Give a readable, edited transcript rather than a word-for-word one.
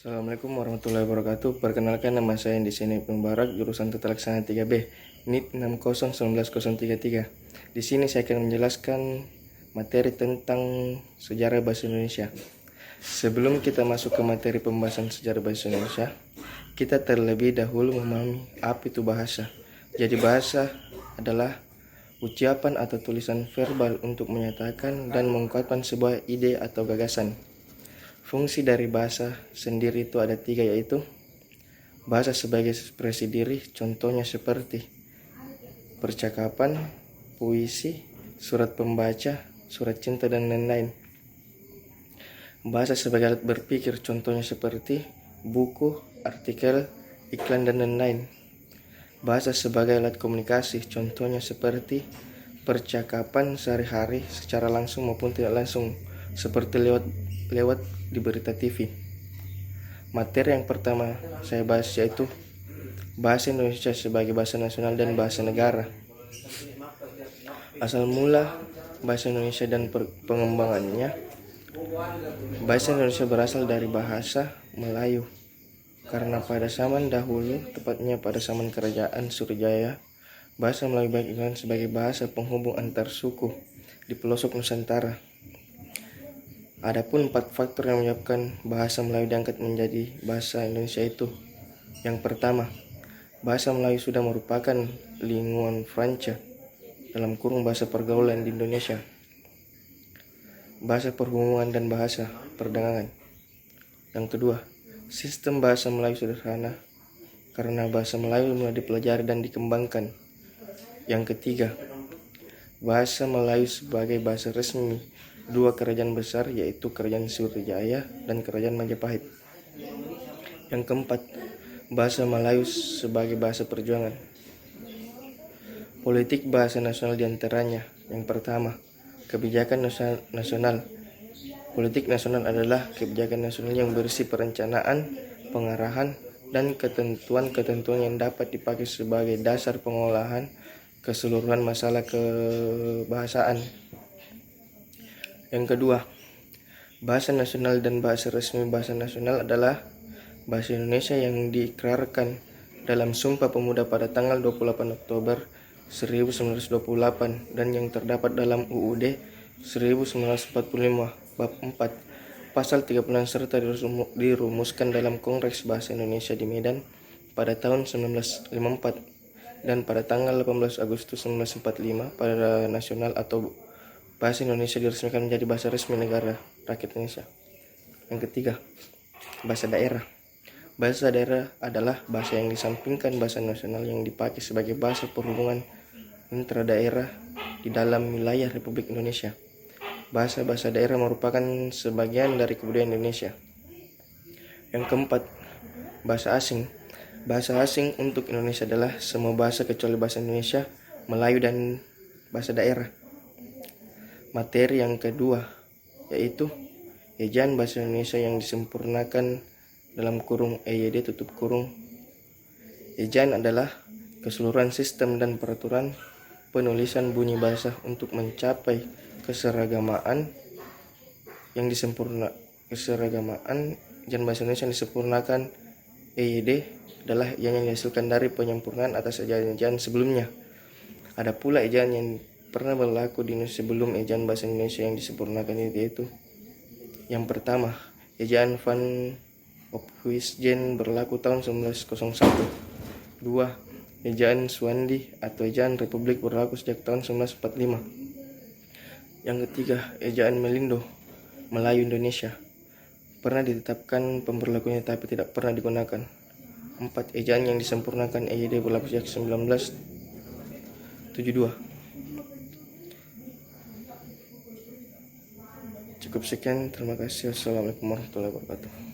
Assalamualaikum warahmatullahi wabarakatuh. Perkenalkan, nama saya di sini Pembarak, jurusan Tata Laksana 3B, NIT 6019033. Di sini saya akan menjelaskan materi tentang sejarah bahasa Indonesia. Sebelum kita masuk ke materi pembahasan sejarah bahasa Indonesia, kita terlebih dahulu memahami apa itu bahasa. Jadi bahasa adalah ucapan atau tulisan verbal untuk menyatakan dan mengungkapkan sebuah ide atau gagasan. Fungsi dari bahasa sendiri itu ada 3, yaitu bahasa sebagai ekspresi diri, contohnya seperti percakapan, puisi, surat pembaca, surat cinta, dan lain-lain. Bahasa sebagai alat berpikir, contohnya seperti buku, artikel, iklan, dan lain-lain. Bahasa sebagai alat komunikasi, contohnya seperti percakapan sehari-hari secara langsung maupun tidak langsung, seperti lewat di berita TV. Materi yang pertama saya bahas yaitu bahasa Indonesia sebagai bahasa nasional dan bahasa negara. Asal mula bahasa Indonesia dan pengembangannya. Bahasa Indonesia berasal dari bahasa Melayu, karena pada zaman dahulu, tepatnya pada zaman Kerajaan Surijaya, bahasa Melayu baik digunakan sebagai bahasa penghubung antar suku di pelosok Nusantara. Adapun 4 faktor yang menyebabkan bahasa Melayu diangkat menjadi bahasa Indonesia itu. Yang pertama, bahasa Melayu sudah merupakan lingkungan franca dalam kurung bahasa pergaulan di Indonesia. Bahasa perhubungan dan bahasa perdagangan. Yang kedua, sistem bahasa Melayu sederhana karena bahasa Melayu mulai dipelajari dan dikembangkan. Yang ketiga, bahasa Melayu sebagai bahasa resmi 2 kerajaan besar, yaitu Kerajaan Surijaya dan Kerajaan Majapahit. Yang keempat, bahasa Melayu sebagai bahasa perjuangan. Politik bahasa nasional diantaranya. Yang pertama, kebijakan nasional. Politik nasional adalah kebijakan nasional yang berisi perencanaan, pengarahan, dan ketentuan-ketentuan yang dapat dipakai sebagai dasar pengolahan keseluruhan masalah kebahasaan. Yang kedua, bahasa nasional dan bahasa resmi. Bahasa nasional adalah bahasa Indonesia yang diikrarkan dalam Sumpah Pemuda pada tanggal 28 Oktober 1928 dan yang terdapat dalam UUD 1945 bab 4 pasal 36 serta dirumuskan dalam Kongres Bahasa Indonesia di Medan pada tahun 1954 dan pada tanggal 18 Agustus 1945 pada nasional atau bahasa Indonesia diresmikan menjadi bahasa resmi negara rakyat Indonesia. Yang ketiga, bahasa daerah. Bahasa daerah adalah bahasa yang disampingkan bahasa nasional yang dipakai sebagai bahasa perhubungan intra daerah di dalam wilayah Republik Indonesia. Bahasa-bahasa daerah merupakan sebagian dari kebudayaan Indonesia. Yang keempat, bahasa asing. Bahasa asing untuk Indonesia adalah semua bahasa kecuali bahasa Indonesia, Melayu, dan bahasa daerah. Materi yang kedua yaitu ejaan bahasa Indonesia yang disempurnakan dalam kurung EYD tutup kurung. Ejaan adalah keseluruhan sistem dan peraturan penulisan bunyi bahasa untuk mencapai keseragamaan ejaan bahasa Indonesia yang disempurnakan EYD adalah yang dihasilkan dari penyempurnaan atas ejaan-ejaan sebelumnya. Ada pula ejaan yang pernah berlaku di Indonesia sebelum ejaan bahasa Indonesia yang disempurnakan, yaitu yang pertama, ejaan Van Ophuijsen berlaku tahun 1901. 2. Ejaan Suwandi atau ejaan Republik berlaku sejak tahun 1945. Yang ketiga, ejaan Melindo Melayu Indonesia pernah ditetapkan pemberlakunya tapi tidak pernah digunakan. 4. Ejaan yang disempurnakan EYD berlaku sejak 1972. Cukup sekian, terima kasih. Wassalamualaikum warahmatullahi wabarakatuh.